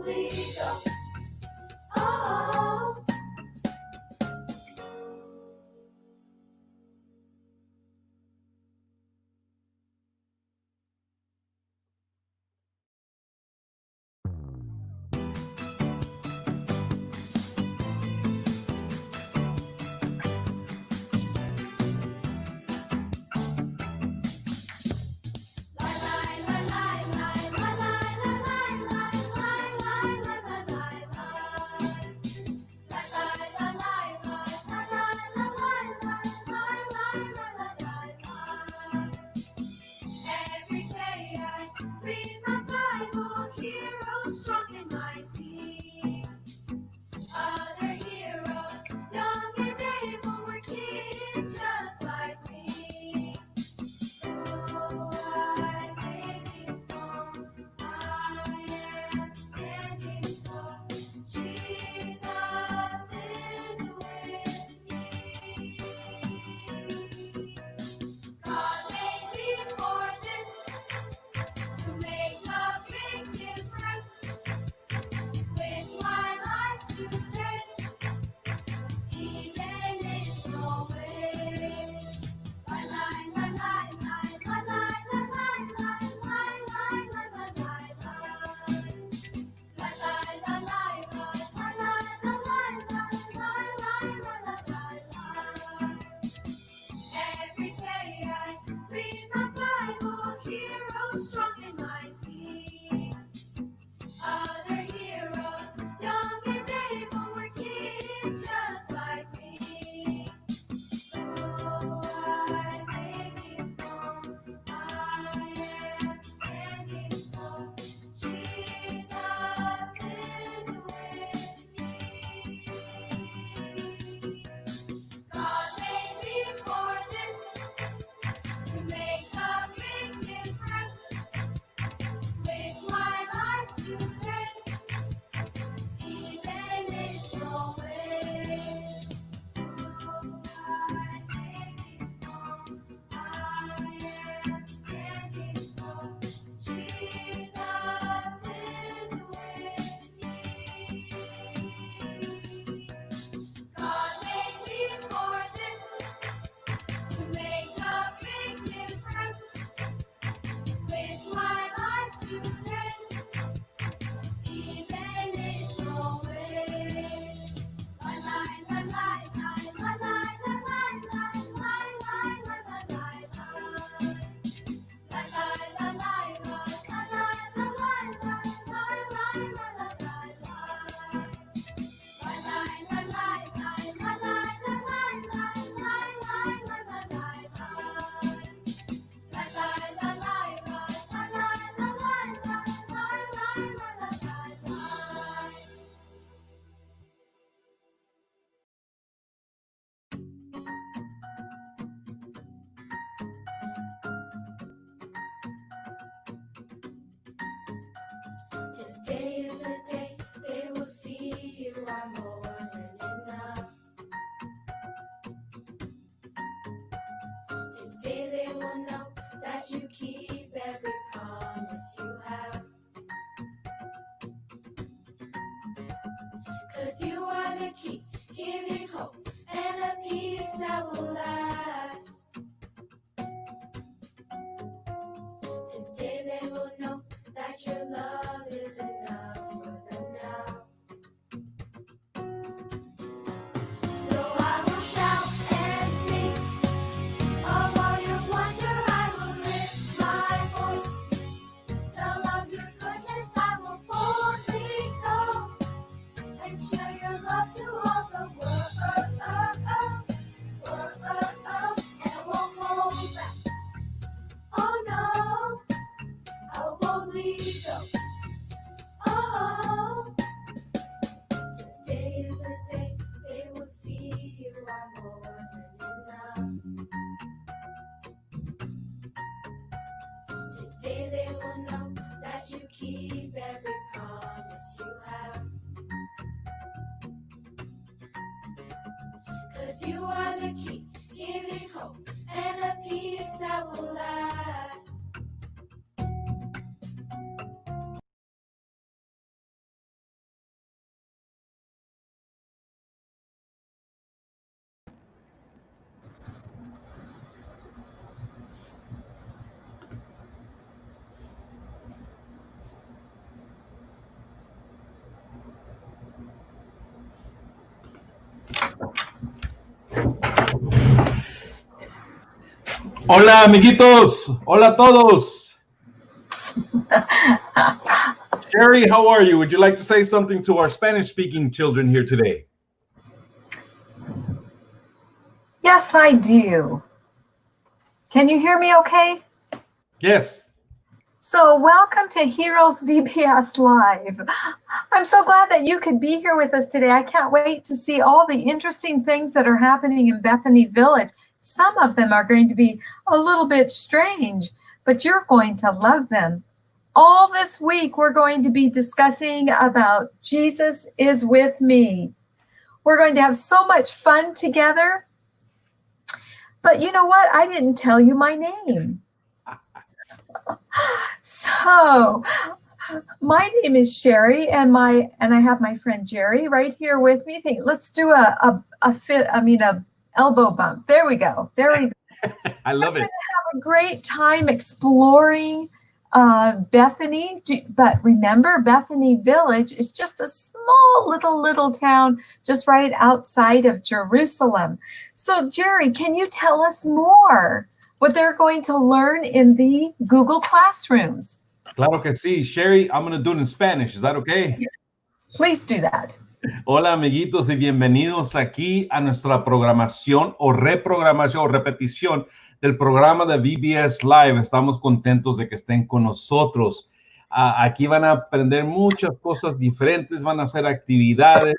boldly go. Oh. Every day I read my Bible, heroes strong and mighty. Other heroes, young and able, were kids just like me. Though I may be small, I am standing tall. Jesus is with me. God made me for this, to make a big difference. With my life today, even in small ways. La la la la la la la la la la la la la la la. La la la la la la la la la la la la. Every day I read my Bible, heroes strong and mighty. Other heroes, young and able, were kids just like me. Though I may be small, I am standing tall. Jesus is with me. God made me for this, to make a big difference. With my life today, even in small ways. Though I may be small, I am standing tall. Jesus is with me. God made me for this, to make a big difference. With my life today, even in small ways. La la la la la la la la la la la la la la. La la la la la la la la la la la la la. La la la la la la la la la la la la. La la la la la la la la la la la la. Today is the day they will see you are more than enough. Today they will know that you keep every promise you have. 'Cause you are the key, giving hope and a peace that will last. Today they will know that your love is enough for them now. So I will shout and sing of all your wonder. I will lift my voice, tell of your goodness. I will boldly go and share your love to all the world, and won't hold back. Oh no, I will boldly go. Oh, today is the day they will see you are more than enough. Today they will know that you keep every promise you have. 'Cause you are the key, giving hope and a peace that will last. Hola, amiguitos. Hola a todos. Sherry, how are you? Would you like to say something to our Spanish-speaking children here today? Yes, I do. Can you hear me okay? Yes. So welcome to Heroes VBS Live. I'm so glad that you could be here with us today. I can't wait to see all the interesting things that are happening in Bethany Village. Some of them are going to be a little bit strange, but you're going to love them. All this week, we're going to be discussing about Jesus is with me. We're going to have so much fun together. But you know what? I didn't tell you my name. So, my name is Sherry, and I have my friend Jerry right here with me. Let's do a elbow bump. There we go. I love it. We're going to have a great time exploring Bethany, but remember, Bethany Village is just a small little town just right outside of Jerusalem. So, Jerry, can you tell us more what they're going to learn in the Google Classrooms? Claro que sí. Sherry, I'm going to do it in Spanish. Is that okay? Please do that. Hola, amiguitos, y bienvenidos aquí a nuestra programación o reprogramación o repetición del programa de VBS Live. Estamos contentos de que estén con nosotros. Aquí van a aprender muchas cosas diferentes, van a hacer actividades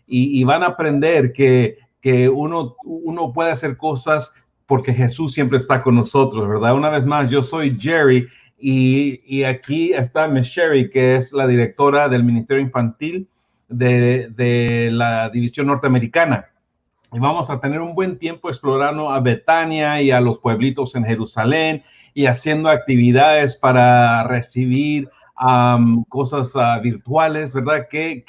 y van a aprender que uno puede hacer cosas porque Jesús siempre está con nosotros, ¿verdad? Una vez más, yo soy Jerry y aquí está Miss Sherry, que es la directora del Ministerio Infantil de la división norteamericana. Y vamos a tener un buen tiempo explorando a Betania y a los pueblitos en Jerusalén y haciendo actividades para recibir cosas virtuales, ¿verdad? Qué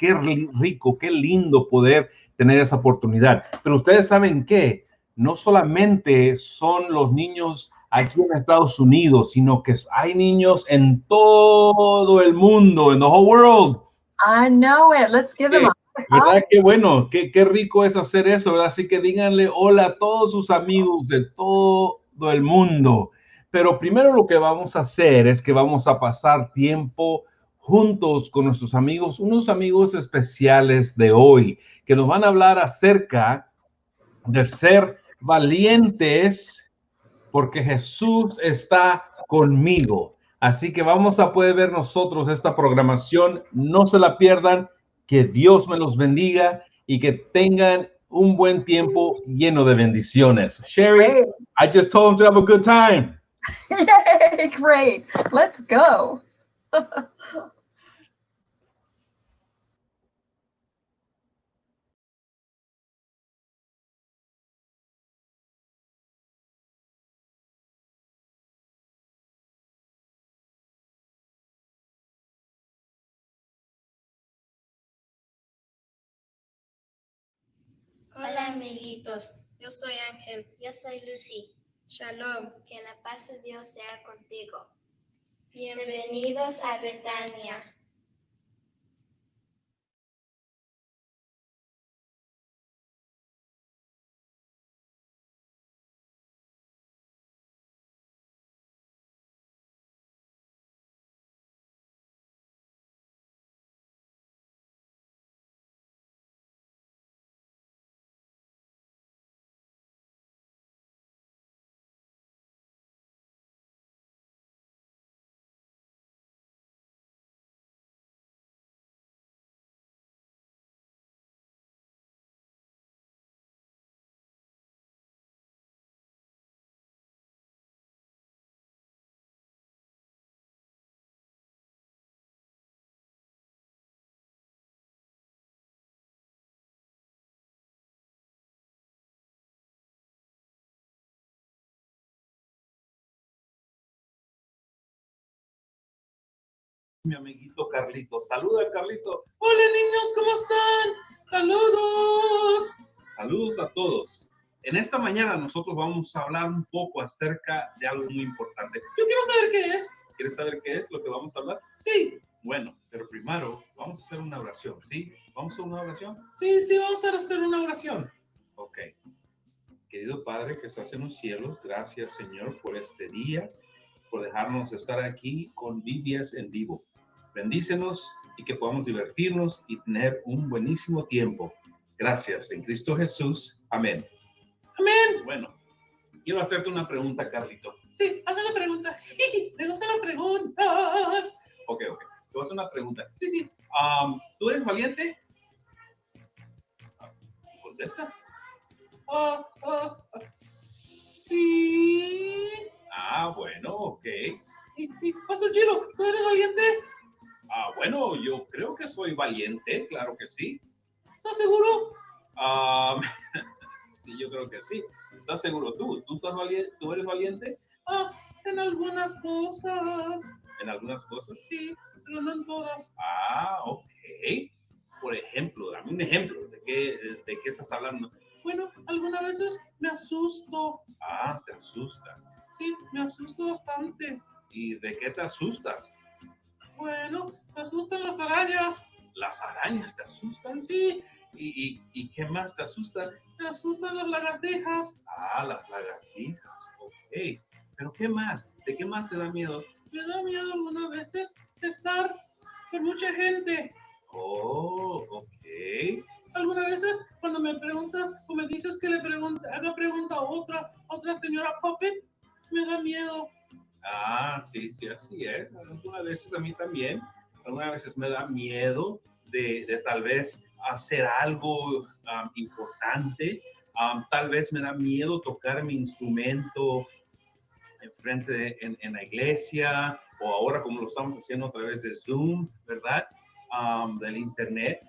rico, qué lindo poder tener esa oportunidad. Pero ustedes saben que no solamente son los niños aquí en Estados Unidos, sino que hay niños en todo el mundo, en the whole world. I know it. Let's give them a ¿Verdad? Qué bueno, qué rico es hacer eso, ¿verdad? Así que díganle hola a todos sus amigos de todo el mundo. Pero primero lo que vamos a hacer es que vamos a pasar tiempo juntos con nuestros amigos, unos amigos especiales de hoy, que nos van a hablar acerca de ser valientes porque Jesús está conmigo. Así que vamos a poder ver nosotros esta programación. No se la pierdan. Que Dios me los bendiga y que tengan un buen tiempo lleno de bendiciones. Sherry, Great. I just told him to have a good time. Yay, great. Let's go. Hola amiguitos, yo soy Ángel. Yo soy Lucy. Shalom, Que la paz de Dios sea contigo. bienvenidos a Betania. Mi amiguito Carlito. Saluda, Carlito. Hola, niños, ¿cómo están? Saludos. Saludos a todos. En esta mañana nosotros vamos a hablar un poco acerca de algo muy importante. Yo quiero saber qué es. ¿Quieres saber qué es lo que vamos a hablar? Sí. Bueno, pero primero vamos a hacer una oración, ¿sí? ¿Vamos a hacer una oración? Sí, vamos a hacer una oración. Ok. Que Querido Padre que estás en los cielos, gracias Señor por este día, por dejarnos estar aquí con VBS en vivo. Bendícenos y que podamos divertirnos y tener un buenísimo tiempo. Gracias en Cristo Jesús. Amén. Amén. Bueno, quiero hacerte una pregunta, Carlito. Sí, hazme una pregunta. Me gustan las preguntas. Ok. Te voy a hacer una pregunta. Sí. ¿Tú eres valiente? Contesta. Sí. Bueno, ok. ¿Y Pastor Gilo, tú eres valiente? Bueno, yo creo que soy valiente, claro que sí. ¿Estás seguro? Sí, yo creo que sí. ¿Estás seguro tú? ¿Tú estás valiente? ¿Tú eres valiente? En algunas cosas. En algunas cosas sí, pero no en todas. Ok. Por ejemplo, dame un ejemplo de qué estás hablando. Bueno, algunas veces me asusto. Te asustas. Sí, me asusto bastante. ¿Y de qué te asustas? Bueno, me asustan las arañas. ¿Las arañas te asustan? Sí. ¿Y qué más te asusta? Me asustan las lagartijas. Las lagartijas. Ok. ¿Pero qué más? ¿De qué más te da miedo? Me da miedo algunas veces estar con mucha gente. Ok. Algunas veces cuando me preguntas o me dices que haga pregunta a otra señora Puppet, me da miedo. Sí, así es. Algunas veces a mí también. Algunas veces me da miedo de tal vez hacer algo importante. Tal vez me da miedo tocar mi instrumento en la iglesia, o ahora como lo estamos haciendo a través de Zoom, ¿verdad? Del internet.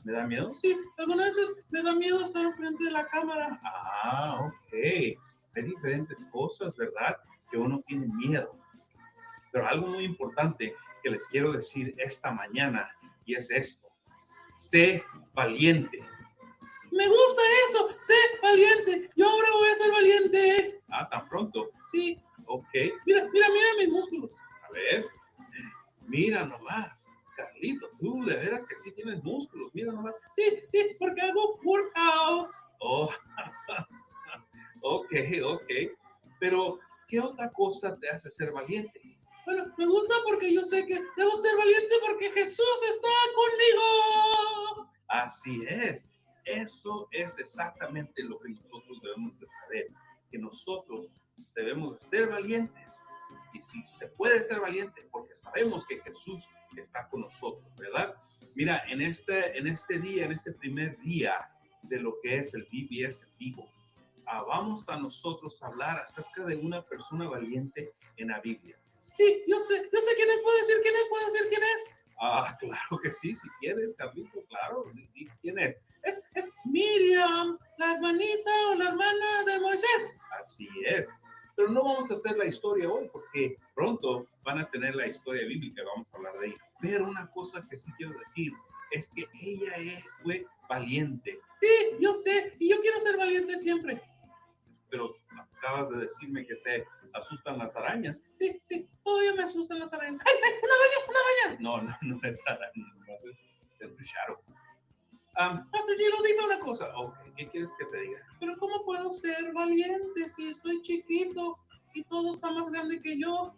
¿Me da miedo? Sí, algunas veces me da miedo estar enfrente de la cámara. Ok. Hay diferentes cosas, ¿verdad? Que uno tiene miedo. Pero algo muy importante que les quiero decir esta mañana, y es esto: sé valiente. Me gusta eso, sé valiente. Yo ahora voy a ser valiente. Tan pronto. Sí, ok. Mira mis músculos. A ver, mira nomás. Carlito, tú de veras que sí tienes músculos. Mira nomás. Sí, porque hago workouts. Ok. Pero, ¿qué otra cosa te hace ser valiente? Bueno, me gusta porque yo sé que debo ser valiente porque Jesús está conmigo. Así es. Eso es exactamente lo que nosotros debemos de saber, que nosotros debemos de ser valientes. Y si se puede ser valiente, porque sabemos que Jesús está con nosotros, ¿verdad? Mira, en este día, en este primer día de lo que es el VBS en vivo, vamos a nosotros hablar acerca de una persona valiente en la Biblia. Sí, yo sé quién es. ¿Puedo decir quién es? Claro que sí, si quieres, Carlito, claro. ¿Quién es? Es Miriam, la hermanita o la hermana de Moisés. Así es. Pero no vamos a hacer la historia hoy porque pronto van a tener la historia bíblica, vamos a hablar de ella. Pero una cosa que sí quiero decir es que ella fue valiente. Sí, yo sé, y yo quiero ser valiente siempre. Pero acabas de decirme que te asustan las arañas. Sí, todavía me asustan las arañas. ¡Ay, una araña! No es araña, es de Shadow. Pastor Gilo, dime una cosa. Ok, ¿qué quieres que te diga? Pero ¿cómo puedo ser valiente si estoy chiquito y todo está más grande que yo?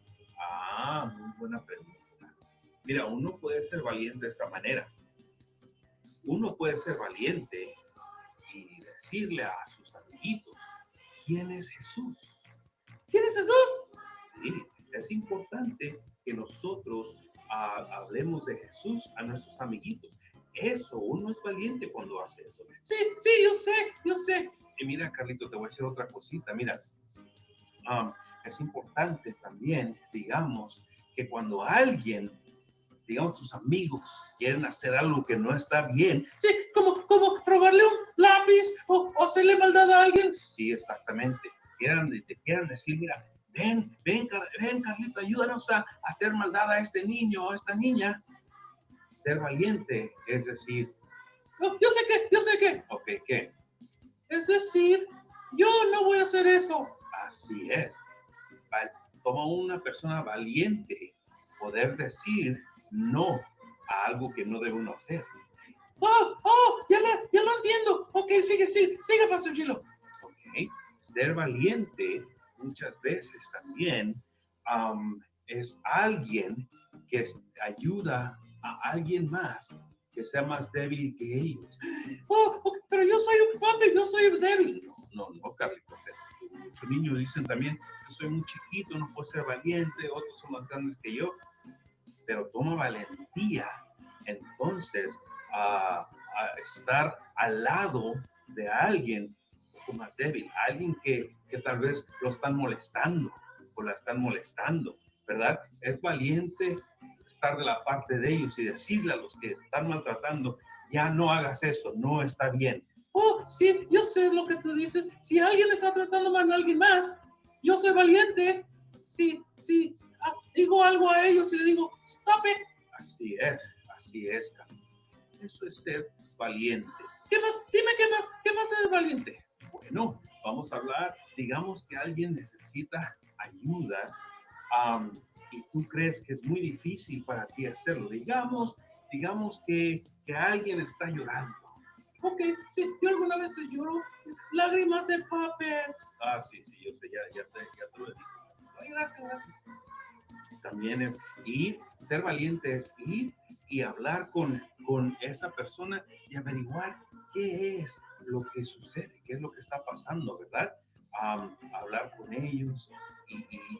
Muy buena pregunta. Mira, uno puede ser valiente de esta manera. Uno puede ser valiente y decirle a sus amiguitos: ¿quién es Jesús? ¿Quién es Jesús? Sí, es importante que nosotros hablemos de Jesús a nuestros amiguitos. Eso, uno es valiente cuando hace eso. Sí, yo sé. Y mira, Carlito, te voy a decir otra cosita. Mira, es importante también, digamos, que cuando digamos, tus amigos quieren hacer algo que no está bien. Sí, como robarle un lápiz o hacerle maldad a alguien. Sí, exactamente. Te quieran decir: mira, ven, Carlito, ayúdanos a hacer maldad a este niño o a esta niña. Ser valiente es decir: yo sé que. Ok, ¿qué? Es decir, yo no voy a hacer eso. Así es. Toma una persona valiente poder decir no a algo que no debe uno hacer. Ya lo entiendo. Ok, sigue, Pastor Gilo. Ok, ¿Okay? Ser valiente muchas veces también es alguien que ayuda a alguien más que sea más débil que ellos. Oh, okay, pero yo soy un papi, yo soy débil. No, Carlito. Muchos niños dicen también, yo soy muy chiquito, no puedo ser valiente, otros son más grandes que yo. Pero toma valentía, entonces, a estar al lado de alguien un poco más débil, alguien que tal vez lo están molestando o la están molestando, ¿verdad? Es valiente estar de la parte de ellos y decirle a los que están maltratando, ya no hagas eso, no está bien. Oh, sí, yo sé lo que tú dices. Si alguien está tratando mal a alguien más, yo soy valiente. Sí, digo algo a ellos y le digo, stop it. Así es, Carlos. Eso es ser valiente. ¿Qué más? Dime qué más es ser valiente. Bueno, vamos a hablar, digamos que alguien necesita ayuda y tú crees que es muy difícil para ti hacerlo. Digamos que alguien está llorando. Ok, sí, yo alguna vez lloro lágrimas de puppets. Sí, yo sé, ya te lo he dicho. Ay, gracias. También es ir, ser valiente es ir y hablar con esa persona y averiguar qué es lo que sucede, qué es lo que está pasando, ¿verdad? Hablar con ellos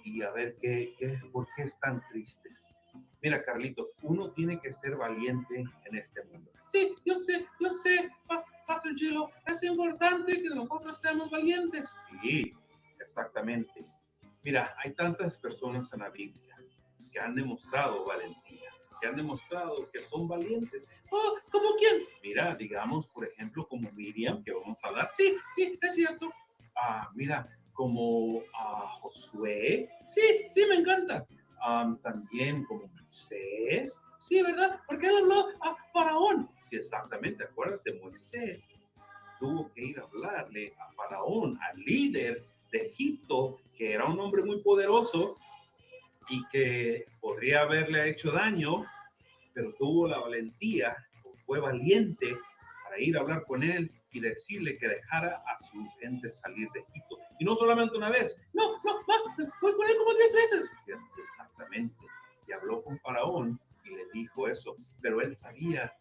y a ver por qué están tristes. Mira, Carlito, uno tiene que ser valiente en este mundo. Sí, yo sé, Pastor Gilo, es importante que nosotros seamos valientes. Sí, exactamente. Mira, hay tantas personas en la Biblia que han demostrado valentía, que han demostrado que son valientes. Oh, ¿cómo quién? Mira, digamos, por ejemplo, como Miriam, que vamos a hablar. Sí, es cierto. Mira, como Josué. Sí, me encanta. También como Moisés. Sí, ¿verdad? Porque él habló a Faraón. Sí, exactamente. Acuérdate, Moisés tuvo que ir a hablarle a Faraón, al líder de Egipto, que era un hombre muy poderoso y que podría haberle hecho daño, pero tuvo la valentía, fue valiente para ir a hablar con él y decirle que dejara a su gente salir de Egipto. Y no solamente una vez, no, basta, voy con él como 10 veces. Y así exactamente. Y habló con Faraón y le dijo eso, pero él sabía.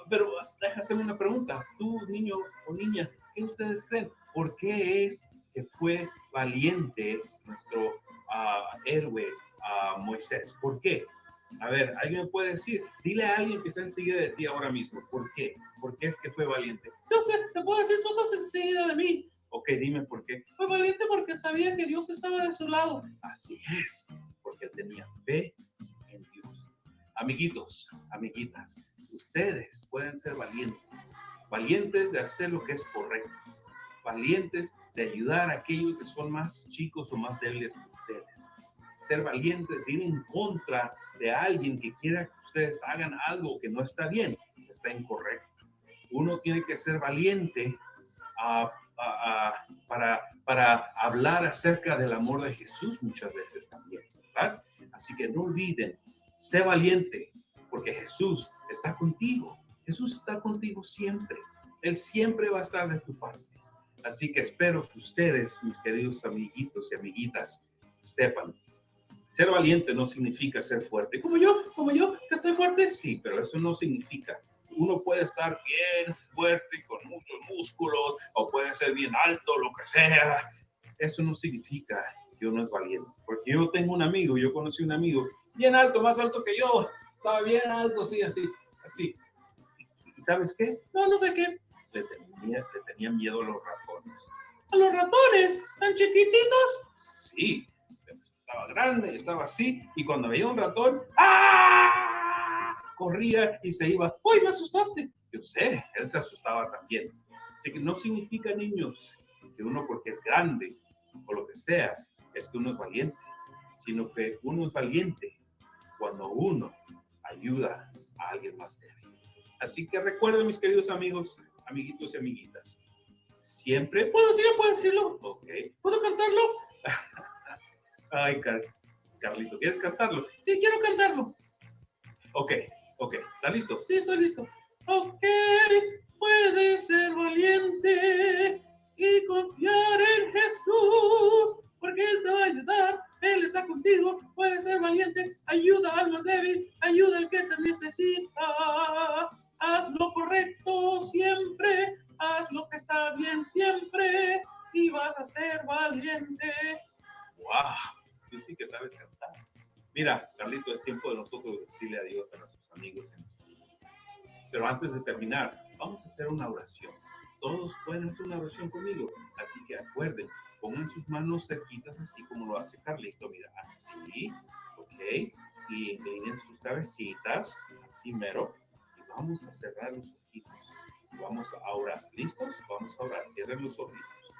Pero déjame hacerme una pregunta, tú niño o niña, ¿qué ustedes creen? ¿Por qué es que fue valiente nuestro héroe Moisés? ¿Por qué? A ver, ¿alguien me puede decir? Dile a alguien que está enseguida de ti ahora mismo. ¿Por qué? ¿Por qué es que fue valiente? Yo sé, te puedo decir cosas enseguida de mí. Ok, dime por qué. Fue valiente porque sabía que Dios estaba de su lado. Así es, porque tenía fe en Dios. Amiguitos, amiguitas, ustedes pueden ser valientes. Valientes de hacer lo que es correcto. Valientes de ayudar a aquellos que son más chicos o más débiles que ustedes. Ser valientes, ir en contra de alguien que quiera que ustedes hagan algo que no está bien, que está incorrecto. Uno tiene que ser valiente para hablar acerca del amor de Jesús muchas veces también, ¿verdad? Así que no olviden, sé valiente, porque Jesús está contigo. Jesús está contigo siempre. Él siempre va a estar de tu parte. Así que espero que ustedes, mis queridos amiguitos y amiguitas, sepan. Ser valiente no significa ser fuerte. Como yo, que estoy fuerte, sí, pero eso no significa. Uno puede estar bien fuerte, con muchos músculos, o puede ser bien alto, lo que sea. Eso no significa que uno es valiente. Porque yo tengo un amigo, yo conocí un amigo bien alto, más alto que yo. Estaba bien alto, sí, así. ¿Y sabes qué? No sé qué. Le tenía miedo a los ratones. ¿A los ratones? ¿Tan chiquititos? Sí. Estaba grande, estaba así, y cuando veía un ratón, corría y se iba. ¡Uy, me asustaste! Yo sé, él se asustaba también. Así que no significa, niños, que uno porque es grande o lo que sea, es que uno es valiente, sino que uno es valiente cuando uno ayuda a alguien más débil. Así que recuerden, mis queridos amigos, amiguitos y amiguitas, siempre, ¿puedo decirlo? Ok, ¿puedo cantarlo? Ay, Carlito, ¿quieres cantarlo? Sí, quiero cantarlo. Ok, ¿está listo? Sí, estoy listo. Ok, puedes ser valiente que confiar en Jesús, porque Él te va a ayudar, Él está contigo, puedes ser valiente, ayuda al más débil, ayuda al que te necesita. Haz lo correcto siempre, haz lo que está bien siempre, y vas a ser valiente. ¡Wow! Tú sí que sabes cantar. Mira, Carlito, es tiempo de nosotros decirle adiós a nuestros amigos y a nuestros amigos. Pero antes de terminar, vamos a hacer una oración. Todos pueden hacer una oración conmigo. Así que acuerden, pongan sus manos cerquitas, así como lo hace Carlito. Mira, así, ¿ok? Y inclinen sus cabecitas, así mero. Y vamos a cerrar los ojitos. Vamos a orar. ¿Listos? Vamos a orar. Cierren los ojitos.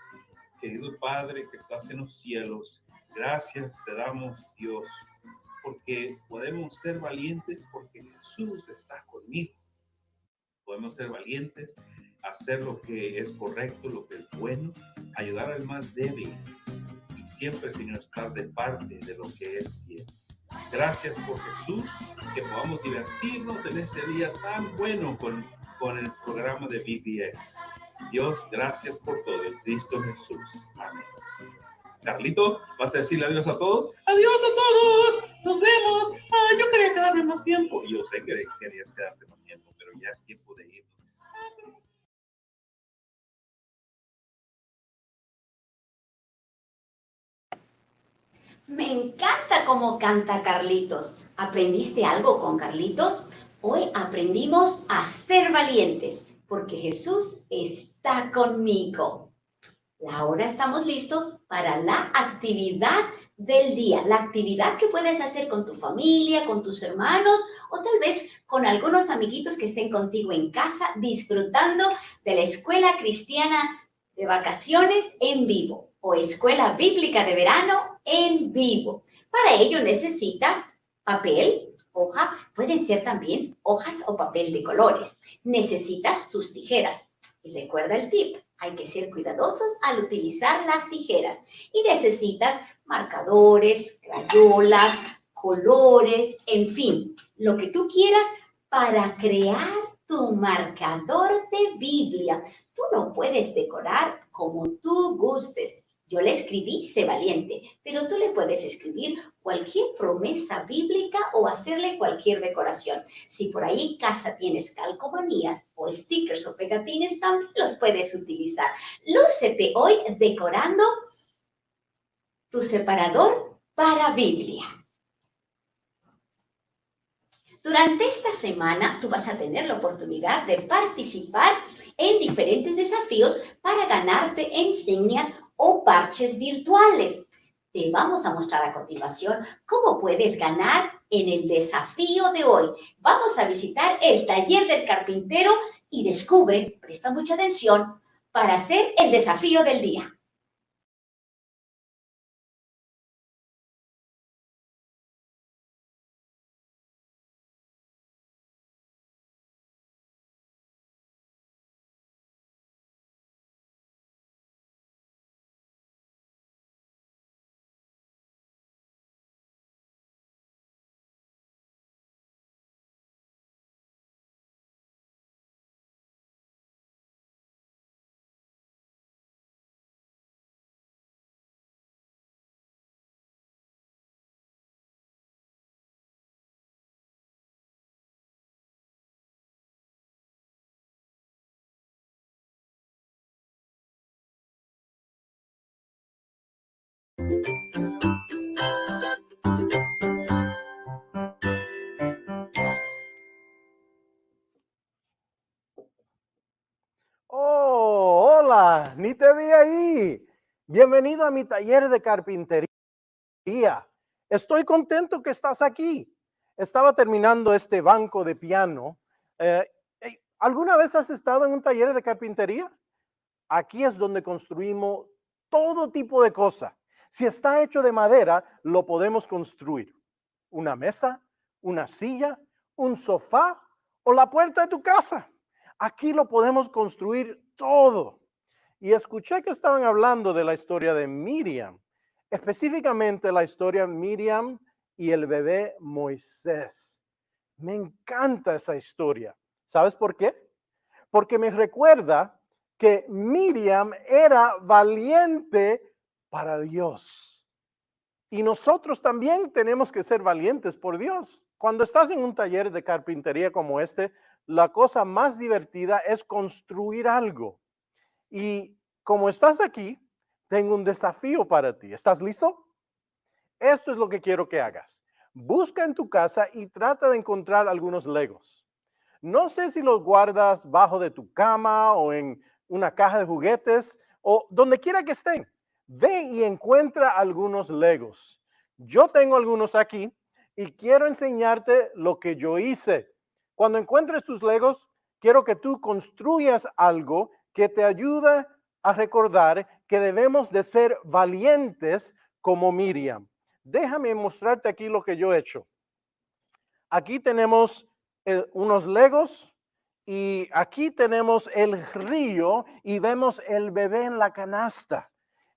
Querido Padre que estás en los cielos, gracias te damos, Dios, porque podemos ser valientes porque Jesús está conmigo. Podemos ser valientes, hacer lo que es correcto, lo que es bueno, ayudar al más débil y siempre, Señor, estar de parte de lo que es bien. Gracias por Jesús, que podamos divertirnos en este día tan bueno con el programa de VBS. Dios, gracias por todo, en Cristo Jesús. Amén. Carlito, ¿vas a decirle adiós a todos? ¡Adiós a todos! ¡Nos vemos! ¡Ah, yo quería quedarme más tiempo! Yo sé que querías quedarte más tiempo, pero ya es tiempo de irnos. Me encanta cómo canta Carlitos. ¿Aprendiste algo con Carlitos? Hoy aprendimos a ser valientes, porque Jesús está conmigo. Ahora estamos listos para la actividad del día, la actividad que puedes hacer con tu familia, con tus hermanos o tal vez con algunos amiguitos que estén contigo en casa disfrutando de la escuela cristiana de vacaciones en vivo o escuela bíblica de verano en vivo. Para ello necesitas papel, hoja, pueden ser también hojas o papel de colores. Necesitas tus tijeras. Y recuerda el tip, hay que ser cuidadosos al utilizar las tijeras. Y necesitas marcadores, crayolas, colores, en fin, lo que tú quieras para crear tu marcador de Biblia. Tú lo puedes decorar como tú gustes. Yo le escribí, sé valiente, pero tú le puedes escribir cualquier promesa bíblica o hacerle cualquier decoración. Si por ahí casa tienes calcomanías o stickers o pegatines, también los puedes utilizar. Lúcete hoy decorando tu separador para Biblia. Durante esta semana tú vas a tener la oportunidad de participar en diferentes desafíos para ganarte insignias o parches virtuales. Te vamos a mostrar a continuación cómo puedes ganar en el desafío de hoy. Vamos a visitar el taller del carpintero y descubre, presta mucha atención, para hacer el desafío del día. Oh, hola, ni te vi ahí. Bienvenido a mi taller de carpintería. Estoy contento que estás aquí. Estaba terminando este banco de piano. ¿Alguna vez has estado en un taller de carpintería? Aquí es donde construimos todo tipo de cosas. Si está hecho de madera, lo podemos construir. Una mesa, una silla, un sofá o la puerta de tu casa. Aquí lo podemos construir todo. Y escuché que estaban hablando de la historia de Miriam, específicamente la historia de Miriam y el bebé Moisés. Me encanta esa historia. ¿Sabes por qué? Porque me recuerda que Miriam era valiente para Dios. Y nosotros también tenemos que ser valientes por Dios. Cuando estás en un taller de carpintería como este, la cosa más divertida es construir algo. Y como estás aquí, tengo un desafío para ti. ¿Estás listo? Esto es lo que quiero que hagas. Busca en tu casa y trata de encontrar algunos Legos. No sé si los guardas bajo de tu cama o en una caja de juguetes o donde quiera que estén. Ve y encuentra algunos Legos. Yo tengo algunos aquí y quiero enseñarte lo que yo hice. Cuando encuentres tus Legos, quiero que tú construyas algo que te ayude a recordar que debemos de ser valientes como Miriam. Déjame mostrarte aquí lo que yo he hecho. Aquí tenemos unos Legos y aquí tenemos el río y vemos el bebé en la canasta.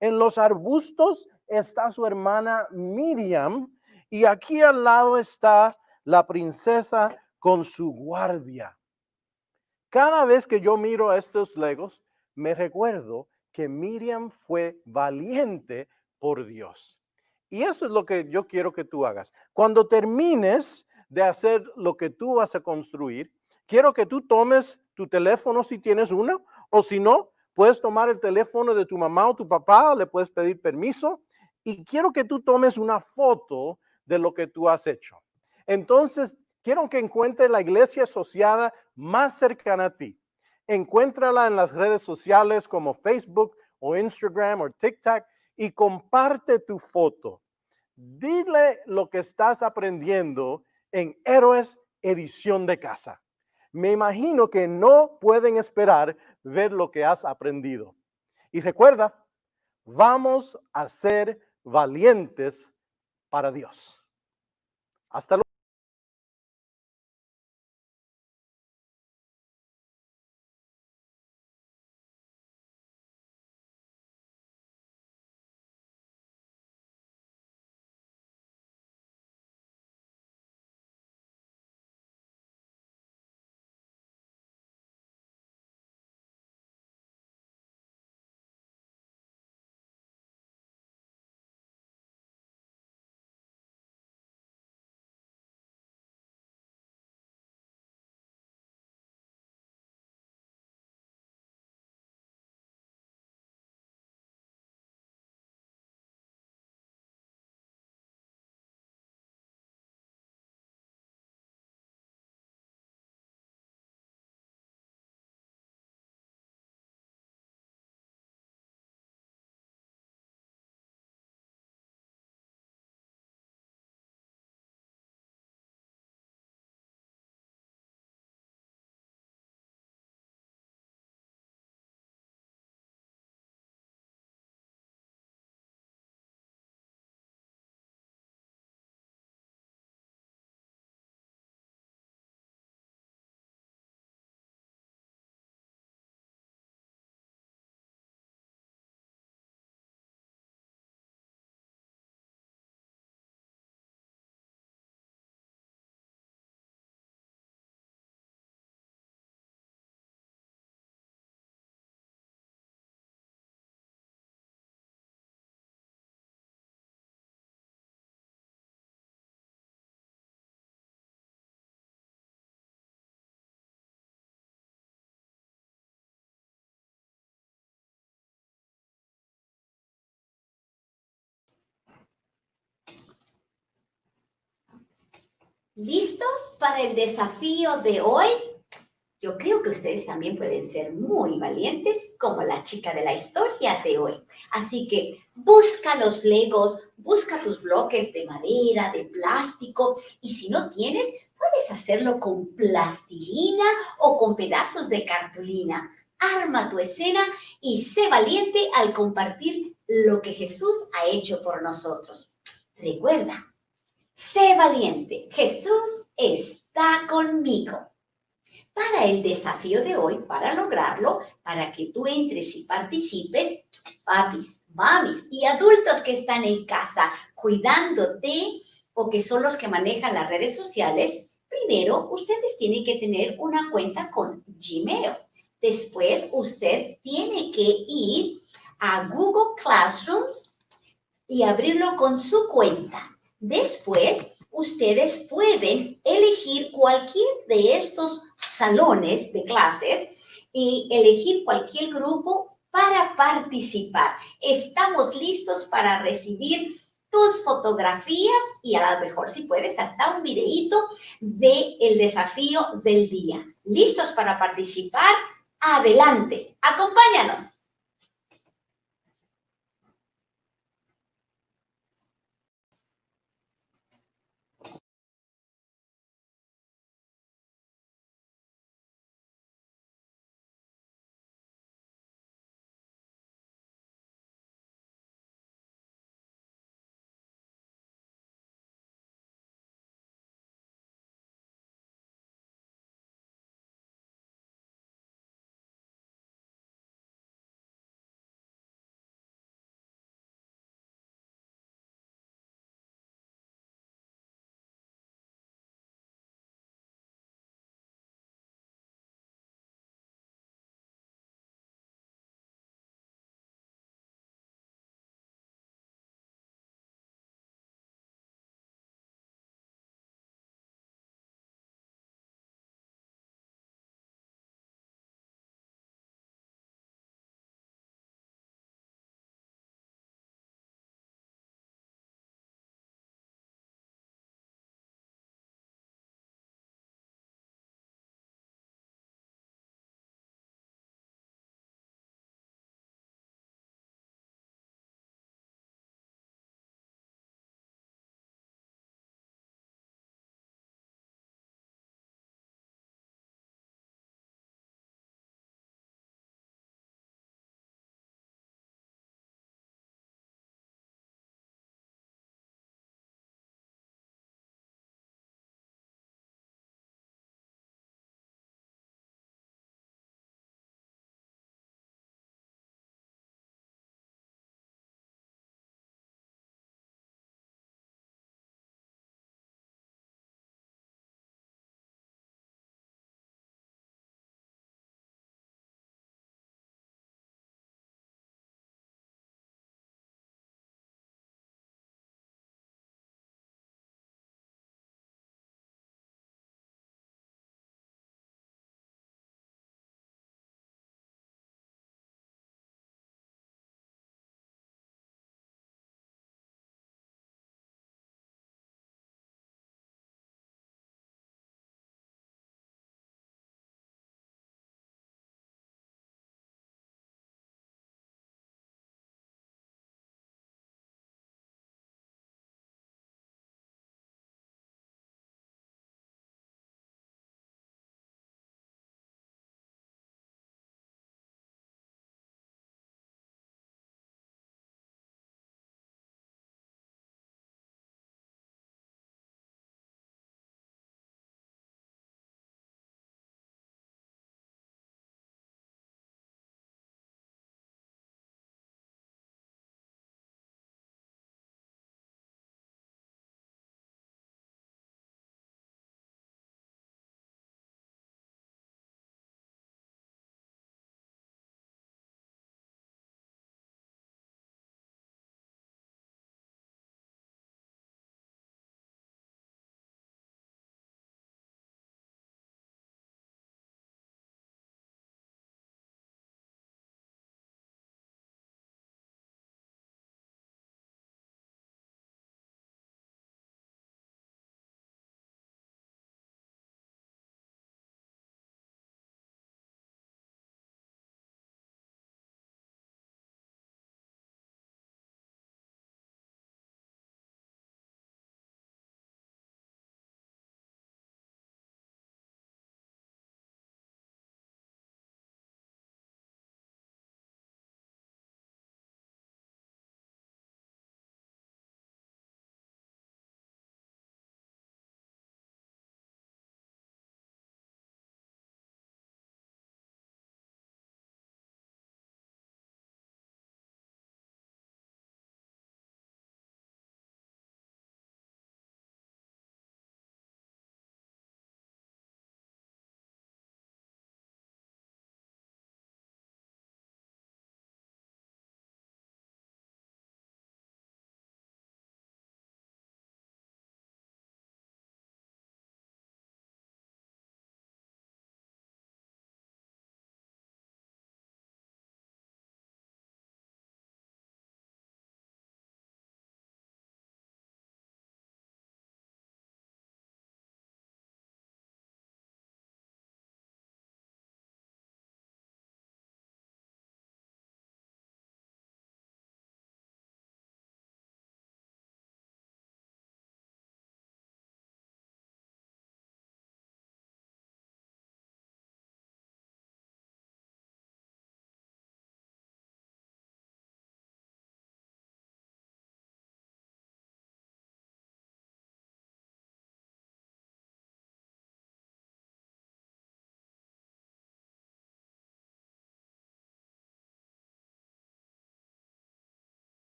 En los arbustos está su hermana Miriam y aquí al lado está la princesa con su guardia. Cada vez que yo miro a estos Legos, me recuerdo que Miriam fue valiente por Dios. Y eso es lo que yo quiero que tú hagas. Cuando termines de hacer lo que tú vas a construir, quiero que tú tomes tu teléfono si tienes uno, o si no, puedes tomar el teléfono de tu mamá o tu papá, le puedes pedir permiso, y quiero que tú tomes una foto de lo que tú has hecho. Entonces, quiero que encuentres la iglesia asociada más cercana a ti. Encuéntrala en las redes sociales como Facebook o Instagram o TikTok y comparte tu foto. Dile lo que estás aprendiendo en Héroes Edición de Casa. Me imagino que no pueden esperar ver lo que has aprendido. Y recuerda, vamos a ser valientes para Dios. Hasta luego. ¿Listos para el desafío de hoy? Yo creo que ustedes también pueden ser muy valientes como la chica de la historia de hoy. Así que busca los Legos, busca tus bloques de madera, de plástico, y si no tienes, puedes hacerlo con plastilina o con pedazos de cartulina. Arma tu escena y sé valiente al compartir lo que Jesús ha hecho por nosotros. Recuerda, sé valiente, Jesús está conmigo. Para el desafío de hoy, para lograrlo, para que tú entres y participes, papis, mamis y adultos que están en casa cuidándote o que son los que manejan las redes sociales, primero ustedes tienen que tener una cuenta con Gmail. Después usted tiene que ir a Google Classrooms y abrirlo con su cuenta. Después, ustedes pueden elegir cualquier de estos salones de clases y elegir cualquier grupo para participar. Estamos listos para recibir tus fotografías y a lo mejor, si puedes, hasta un videíto del desafío del día. ¿Listos para participar? Adelante, acompáñanos.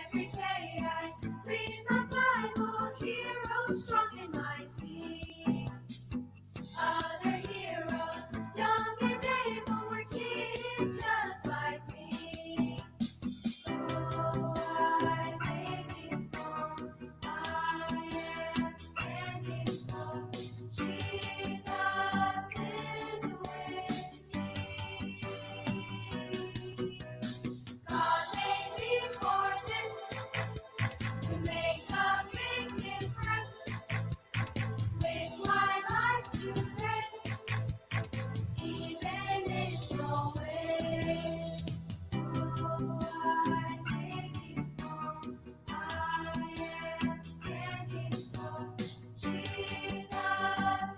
every day I read my Bible, heroes strong and mighty. Other heroes, young and able, were kids just like me. Oh, I may be small, I am standing tall. Jesus is with me. God made me for this, to make a big difference. With my life today, even in small ways. Oh, I may be small, I am standing tall. Jesus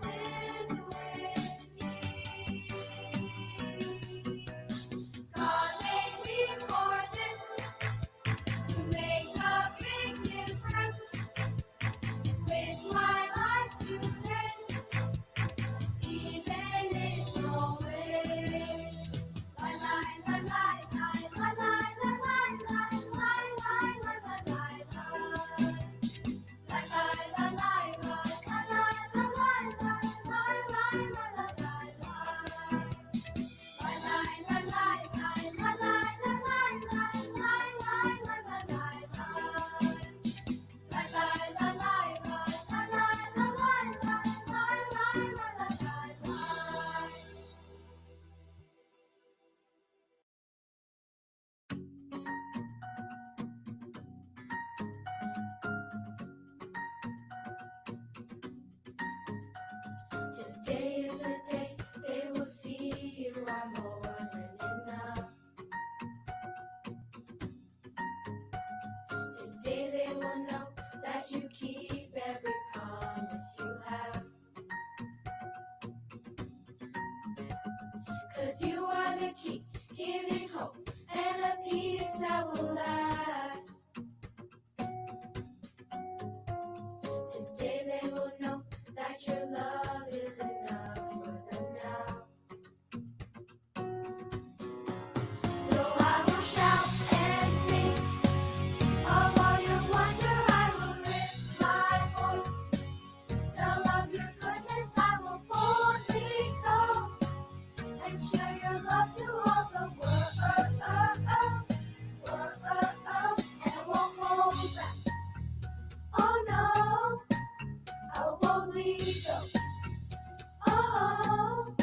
is with me. God made me for this, to make a big difference. With my life today, even in small ways. La la la la la la la la la la la la la la. Today is the day they will see you are more than enough. Today they will know that you keep every promise you have. 'Cause you are the key, giving hope and a peace that will last. Today they will know that your love is enough for them now. So I will shout and sing of all your wonder. I will lift my voice, tell of your goodness. I will boldly go and share your love to all the world. And I won't hold back. Oh no, I will boldly go. Oh,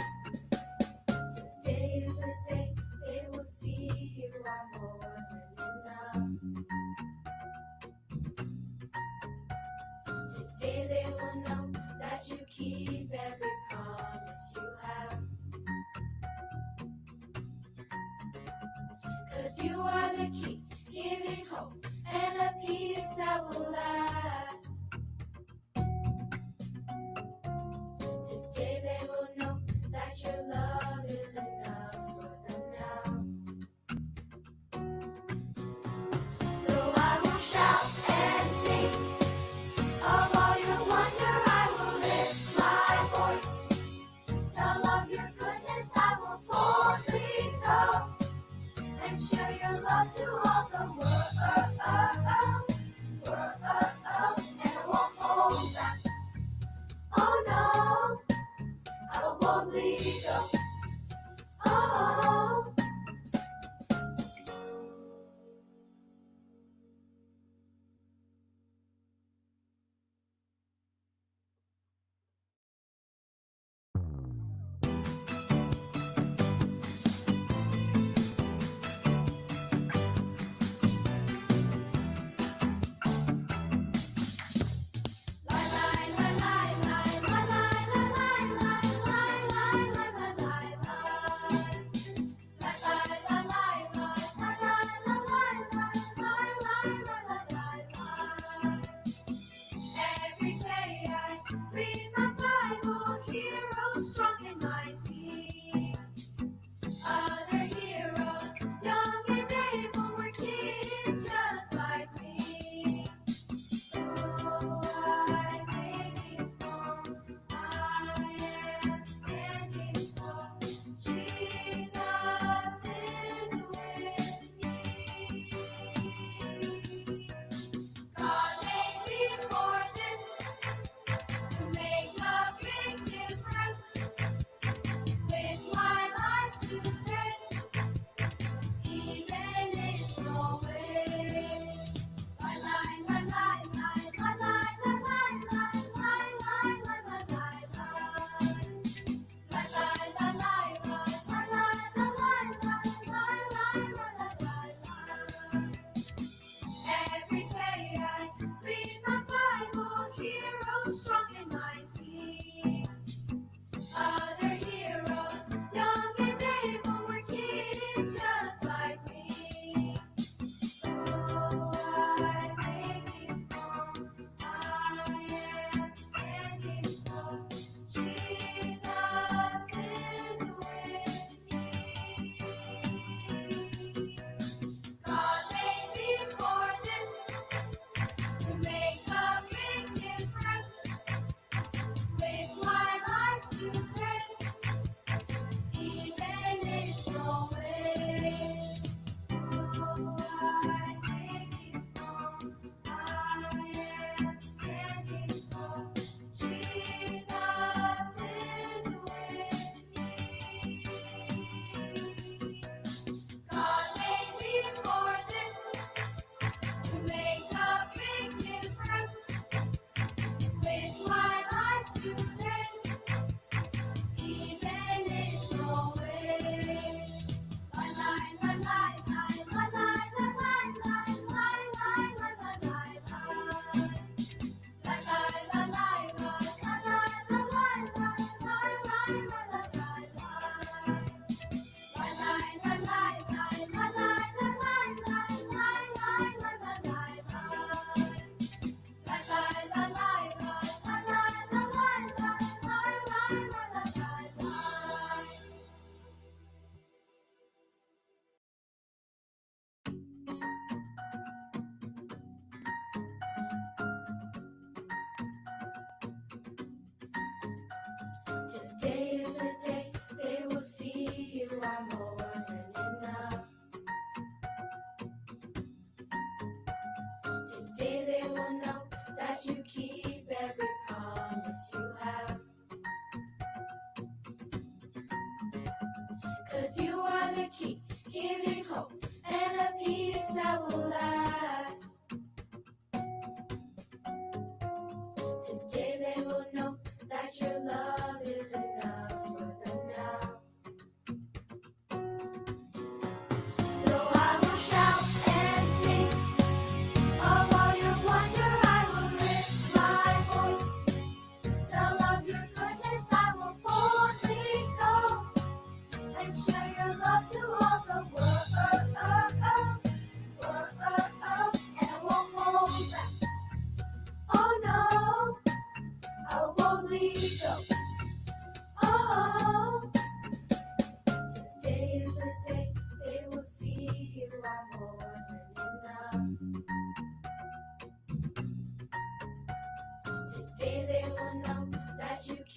today is the day they will see you are more than enough. Today they will know that you keep every promise you have. 'Cause you are the key, giving hope and a peace that will last. Today they will know that your love is enough for them now. So I will shout and sing of all your wonder. I will lift my voice, tell of your goodness. I will boldly go and share your love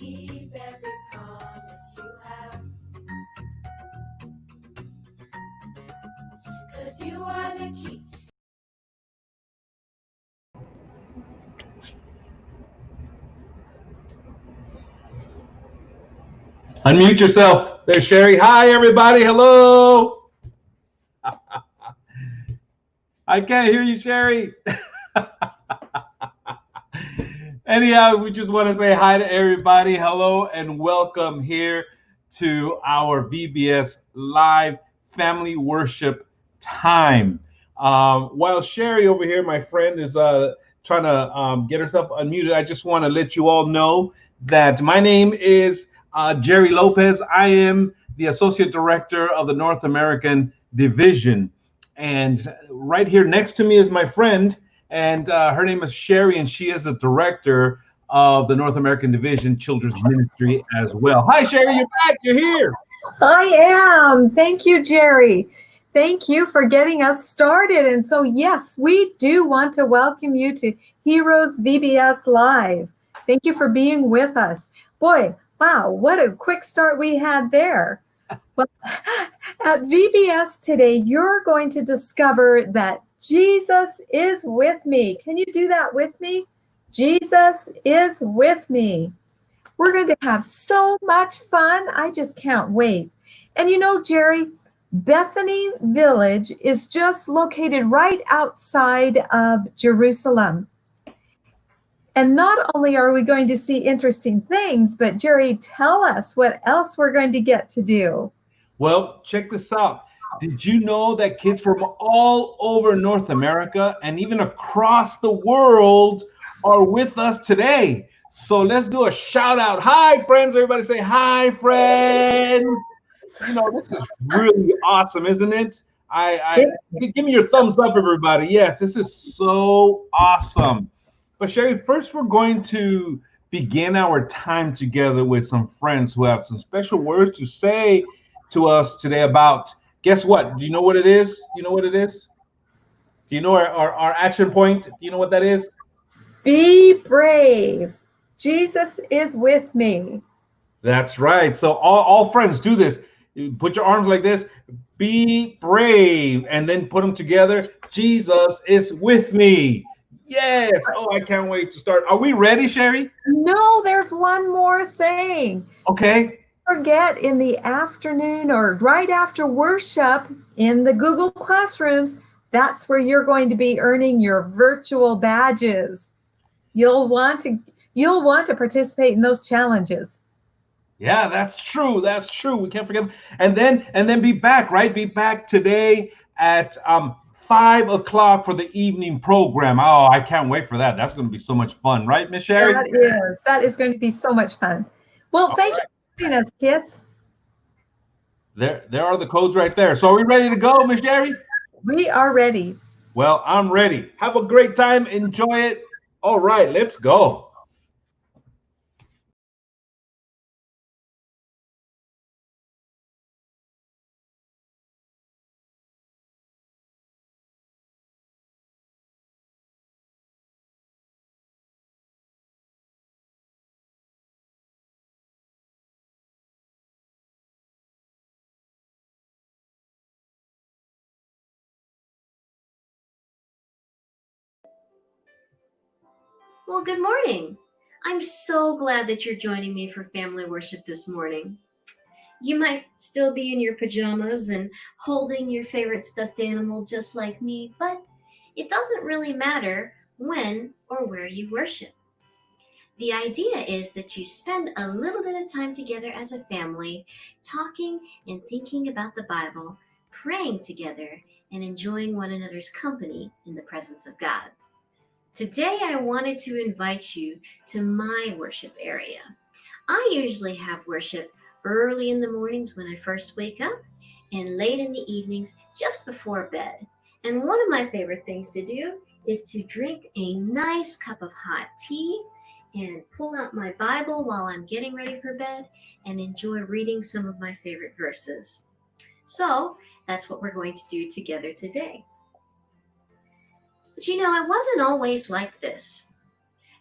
keep every promise you have. 'Cause you are the key. Unmute yourself. There's Sherry. Hi, everybody. Hello. I can't hear you, Sherry. Anyhow, we just want to say hi to everybody. Hello and welcome here to our VBS Live Family Worship Time. While Sherry over here, my friend, is trying to get herself unmuted, I just want to let you all know that my name is Jerry Lopez. I am the Associate Director of the North American Division. And right here next to me is my friend, and her name is Sherry, and she is a director of the North American Division Children's Ministry as well. Hi, Sherry, you're back. You're here. I am. Thank you, Jerry. Thank you for getting us started. And so, yes, we do want to welcome you to Heroes VBS Live. Thank you for being with us. Boy, wow, what a quick start we had there. Well, at VBS today, you're going to discover that Jesus is with me. Can you do that with me? Jesus is with me. We're going to have so much fun. I just can't wait. And you know, Jerry, Bethany Village is just located right outside of Jerusalem. And not only are we going to see interesting things, but Jerry, tell us what else we're going to get to do. Well, check this out. Did you know that kids from all over North America and even across the world are with us today? So let's do a shout out. Hi, friends. Everybody say hi, friends. You know, this is really awesome, isn't it? Give me your thumbs up, everybody. Yes, this is so awesome. But Sherry, first we're going to begin our time together with some friends who have some special words to say to us today about, guess what? Do you know what it is? Do you know what it is? Do you know our action point? Do you know what that is? Be brave. Jesus is with me. That's right. So all friends do this. You put your arms like this. Be brave. And then put them together. Jesus is with me. Yes. Oh, I can't wait to start. Are we ready, Sherry? No, there's one more thing. Okay. Forget in the afternoon or right after worship in the Google Classrooms, that's where you're going to be earning your virtual badges. You'll want to participate in those challenges. Yeah, that's true. That's true. We can't forget. And then be back, right? Be back today at 5 o'clock for the evening program. Oh, I can't wait for that. That's going to be so much fun, right, Miss Sherry? That is going to be so much fun. Well, thank you for joining us, kids. There are the codes right there. So are we ready to go, Miss Sherry? We are ready. Well, I'm ready. Have a great time. Enjoy it. All right, let's go. Well, good morning. I'm so glad that you're joining me for family worship this morning. You might still be in your pajamas and holding your favorite stuffed animal just like me, but it doesn't really matter when or where you worship. The idea is that you spend a little bit of time together as a family, talking and thinking about the Bible, praying together, and enjoying one another's company in the presence of God. Today, I wanted to invite you to my worship area. I usually have worship early in the mornings when I first wake up and late in the evenings just before bed. And one of my favorite things to do is to drink a nice cup of hot tea and pull out my Bible while I'm getting ready for bed and enjoy reading some of my favorite verses. So that's what we're going to do together today. But you know, it wasn't always like this.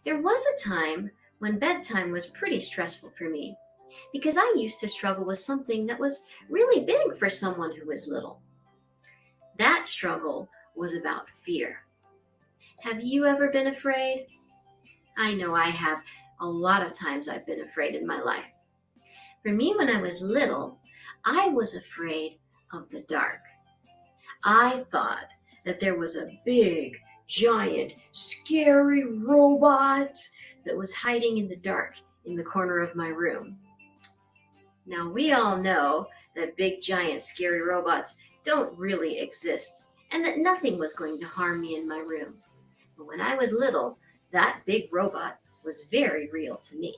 There was a time when bedtime was pretty stressful for me because I used to struggle with something that was really big for someone who was little. That struggle was about fear. Have you ever been afraid? I know I have. A lot of times I've been afraid in my life. For me, when I was little, I was afraid of the dark. I thought that there was a big, giant, scary robot that was hiding in the dark in the corner of my room. Now, we all know that big, giant, scary robots don't really exist and that nothing was going to harm me in my room. But when I was little, that big robot was very real to me.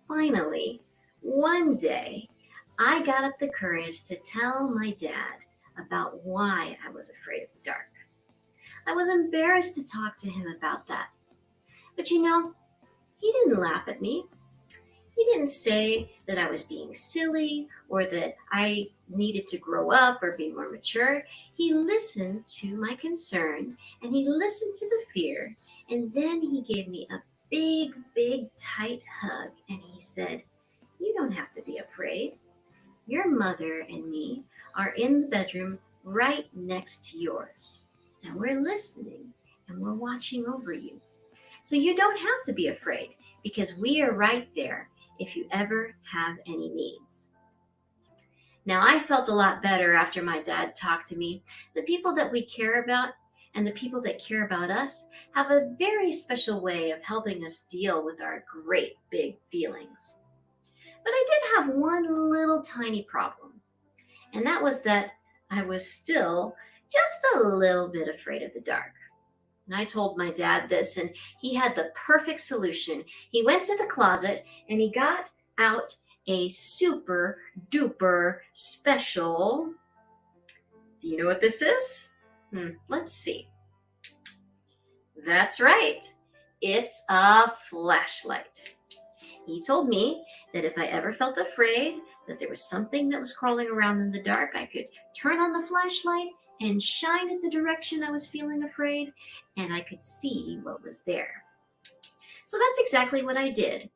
Finally, one day, I got up the courage to tell my dad about why I was afraid of the dark. I was embarrassed to talk to him about that. But he didn't laugh at me. He didn't say that I was being silly or that I needed to grow up or be more mature. He listened to my concern and he listened to the fear, and then he gave me a big, big, tight hug and he said, "You don't have to be afraid. Your mother and me are in the bedroom right next to yours, and we're listening and we're watching over you. So you don't have to be afraid because we are right there if you ever have any needs." Now, I felt a lot better after my dad talked to me. The people that we care about and the people that care about us have a very special way of helping us deal with our great big feelings. But I did have one little tiny problem, and that was that I was still just a little bit afraid of the dark. And I told my dad this, and he had the perfect solution. He went to the closet and he got out a super duper special. Do you know what this is? Let's see. That's right. It's a flashlight. He told me that if I ever felt afraid, that there was something that was crawling around in the dark, I could turn on the flashlight and shine in the direction I was feeling afraid, and I could see what was there. So that's exactly what I did.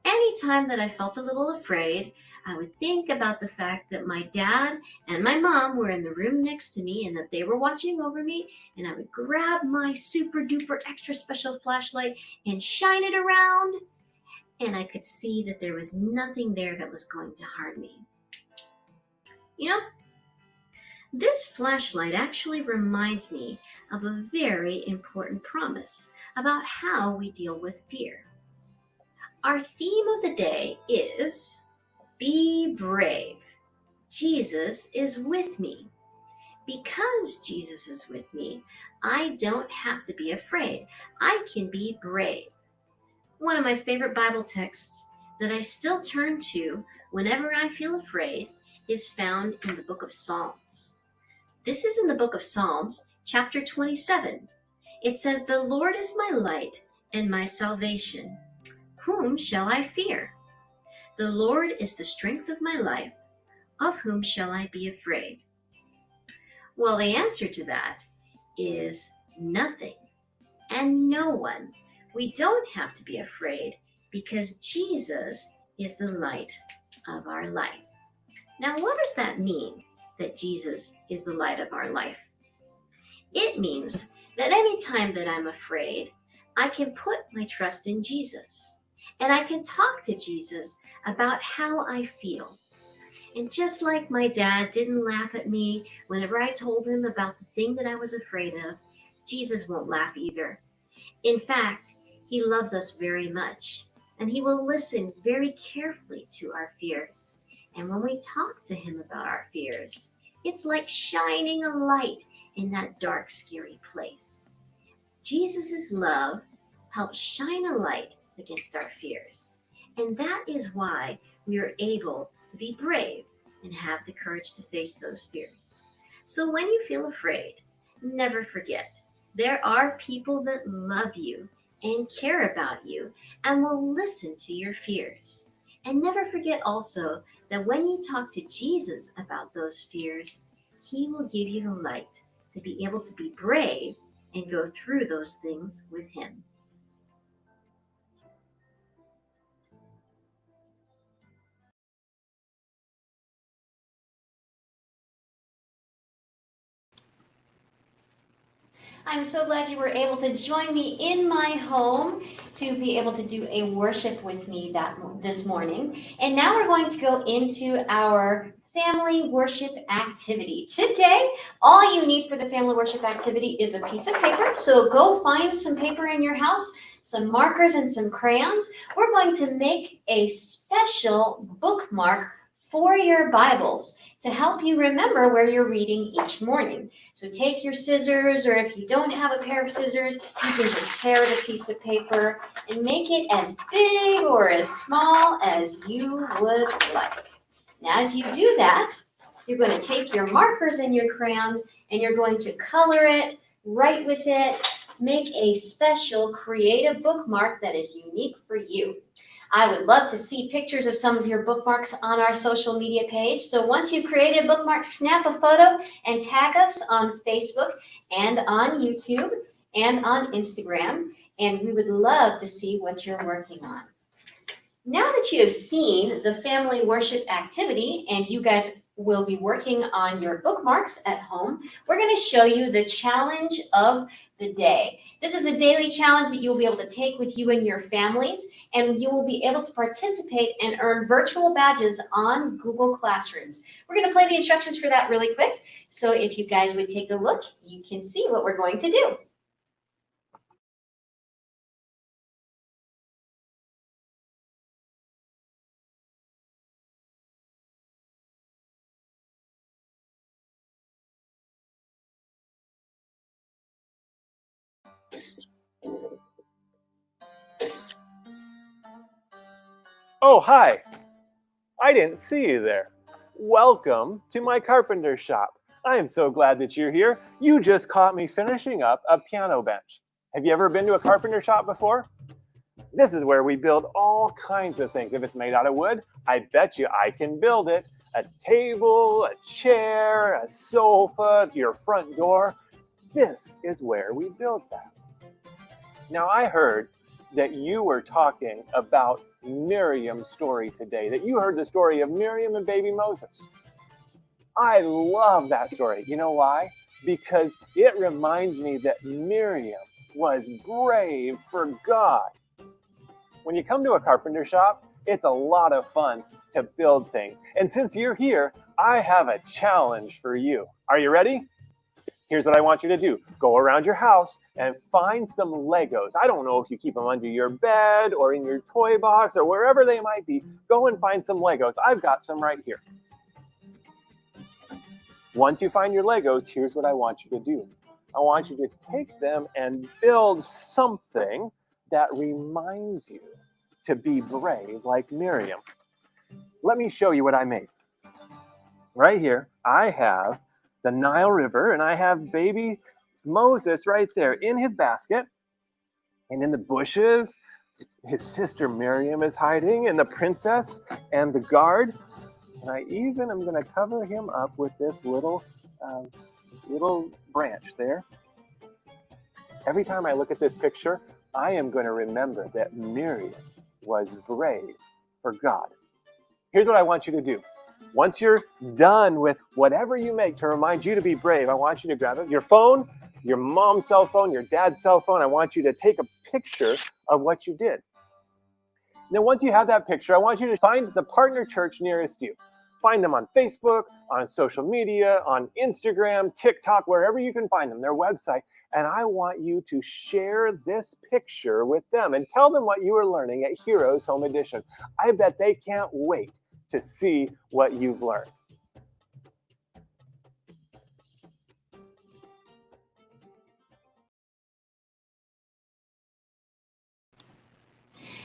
Anytime that I felt a little afraid, I would think about the fact that my dad and my mom were in the room next to me and that they were watching over me, and I would grab my super duper extra special flashlight and shine it around, and I could see that there was nothing there that was going to harm me. This flashlight actually reminds me of a very important promise about how we deal with fear. Our theme of the day is be brave. Jesus is with me. Because Jesus is with me, I don't have to be afraid. I can be brave. One of my favorite Bible texts that I still turn to whenever I feel afraid is found in the book of Psalms. This is in the book of Psalms, chapter 27. It says, "The Lord is my light and my salvation. Whom shall I fear? The Lord is the strength of my life. Of whom shall I be afraid?" Well, the answer to that is nothing and no one. We don't have to be afraid because Jesus is the light of our life. Now, what does that mean, that Jesus is the light of our life? It means that anytime that I'm afraid, I can put my trust in Jesus and I can talk to Jesus about how I feel. And just like my dad didn't laugh at me whenever I told him about the thing that I was afraid of, Jesus won't laugh either. In fact, he loves us very much, and he will listen very carefully to our fears. And when we talk to him about our fears, it's like shining a light in that dark, scary place. Jesus' love helps shine a light against our fears. And that is why we are able to be brave and have the courage to face those fears. So when you feel afraid, never forget, there are people that love you and care about you and will listen to your fears. And never forget also that when you talk to Jesus about those fears, he will give you the light to be able to be brave and go through those things with him. I'm so glad you were able to join me in my home to be able to do a worship with me this morning. And now we're going to go into our family worship activity. Today, all you need for the family worship activity is a piece of paper. So go find some paper in your house, some markers and some crayons. We're going to make a special bookmark for your Bibles to help you remember where you're reading each morning. So take your scissors, or if you don't have a pair of scissors, you can just tear a piece of paper and make it as big or as small as you would like. Now, as you do that, you're going to take your markers and your crayons and you're going to color it, write with it, make a special creative bookmark that is unique for you. I would love to see pictures of some of your bookmarks on our social media page. So once you've created a bookmark, snap a photo and tag us on Facebook and on YouTube and on Instagram. And we would love to see what you're working on. Now that you have seen the family worship activity and you guys will be working on your bookmarks at home, we're going to show you the challenge of the day. This is a daily challenge that you'll be able to take with you and your families, and you will be able to participate and earn virtual badges on Google Classrooms. We're going to play the instructions for that really quick. So if you guys would take a look, you can see what we're going to do. Oh, hi. I didn't see you there. Welcome to my carpenter shop. I am so glad that you're here. You just caught me finishing up a piano bench. Have you ever been to a carpenter shop before? This is where we build all kinds of things. If it's made out of wood, I bet you I can build it. A table, a chair, a sofa, your front door. This is where we build that. Now, I heard that you were talking about Miriam's story today, that you heard the story of Miriam and baby Moses. I love that story. You know why? Because it reminds me that Miriam was brave for God. When you come to a carpenter shop, it's a lot of fun to build things. And since you're here, I have a challenge for you. Are you ready? Here's what I want you to do. Go around your house and find some Legos. I don't know if you keep them under your bed or in your toy box or wherever they might be. Go and find some Legos. I've got some right here. Once you find your Legos, here's what I want you to do. I want you to take them and build something that reminds you to be brave like Miriam. Let me show you what I made. Right here, I have the Nile River, and I have baby Moses right there in his basket. And in the bushes, his sister Miriam is hiding, and the princess and the guard. And I even am going to cover him up with this little branch there. Every time I look at this picture, I am going to remember that Miriam was brave for God. Here's what I want you to do. Once you're done with whatever you make to remind you to be brave, I want you to grab it. Your phone, your mom's cell phone, your dad's cell phone. I want you to take a picture of what you did. Then once you have that picture, I want you to find the partner church nearest you. Find them on Facebook, on social media, on Instagram, TikTok, wherever you can find them, their website. And I want you to share this picture with them and tell them what you are learning at Heroes Home Edition. I bet they can't wait to see what you've learned.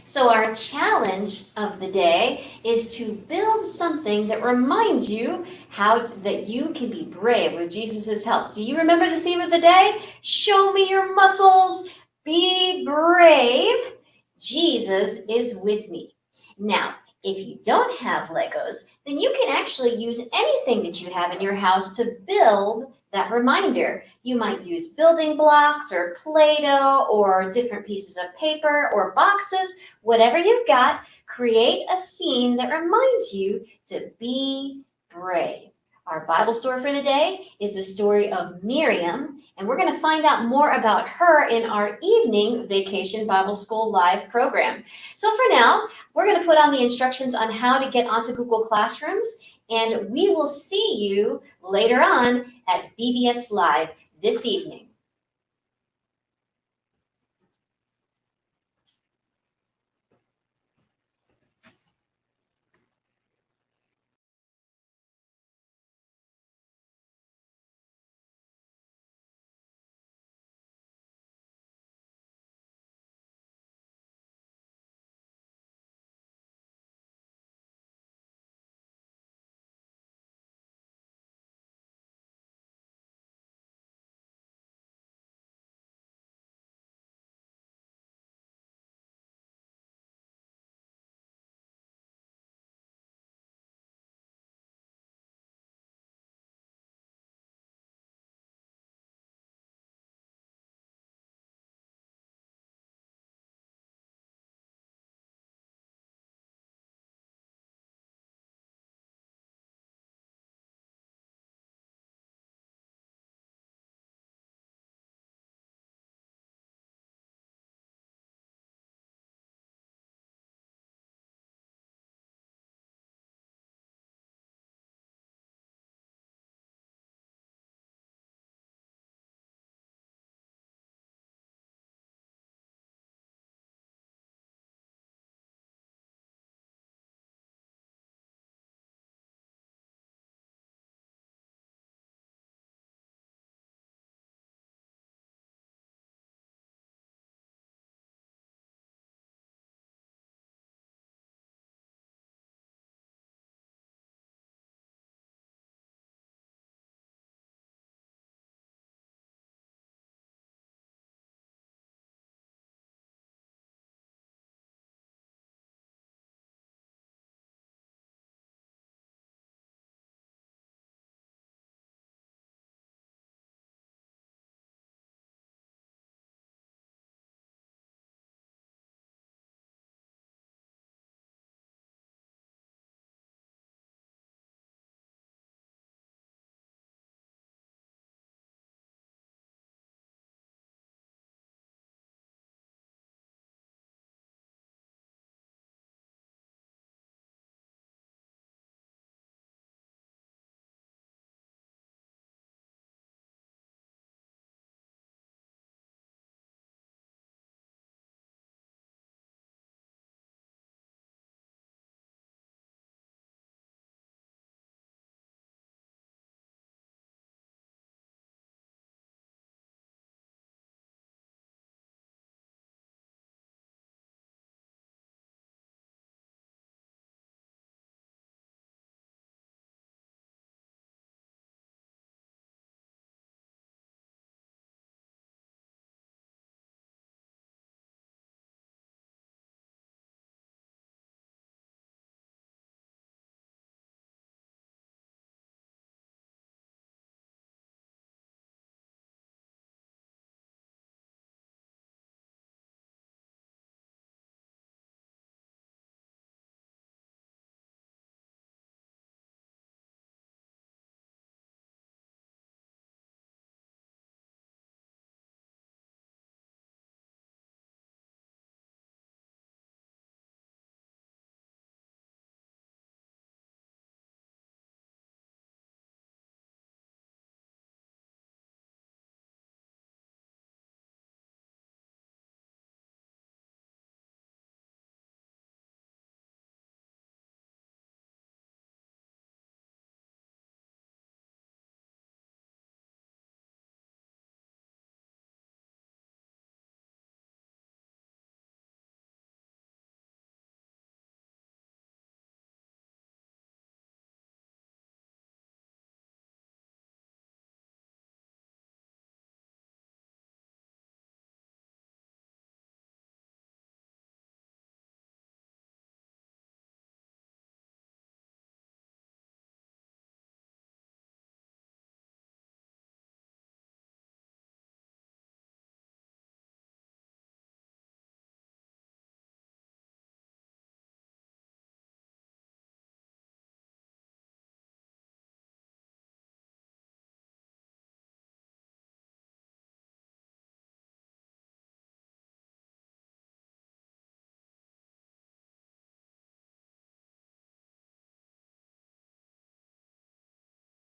So our challenge of the day is to build something that reminds you that you can be brave with Jesus' help. Do you remember the theme of the day? Show me your muscles. Be brave. Jesus is with me. Now, if you don't have Legos, then you can actually use anything that you have in your house to build that reminder. You might use building blocks or Play-Doh or different pieces of paper or boxes. Whatever you've got, create a scene that reminds you to be brave. Our Bible story for the day is the story of Miriam, and we're going to find out more about her in our evening Vacation Bible School live program. So for now, we're going to put on the instructions on how to get onto Google Classrooms, and we will see you later on at VBS Live this evening.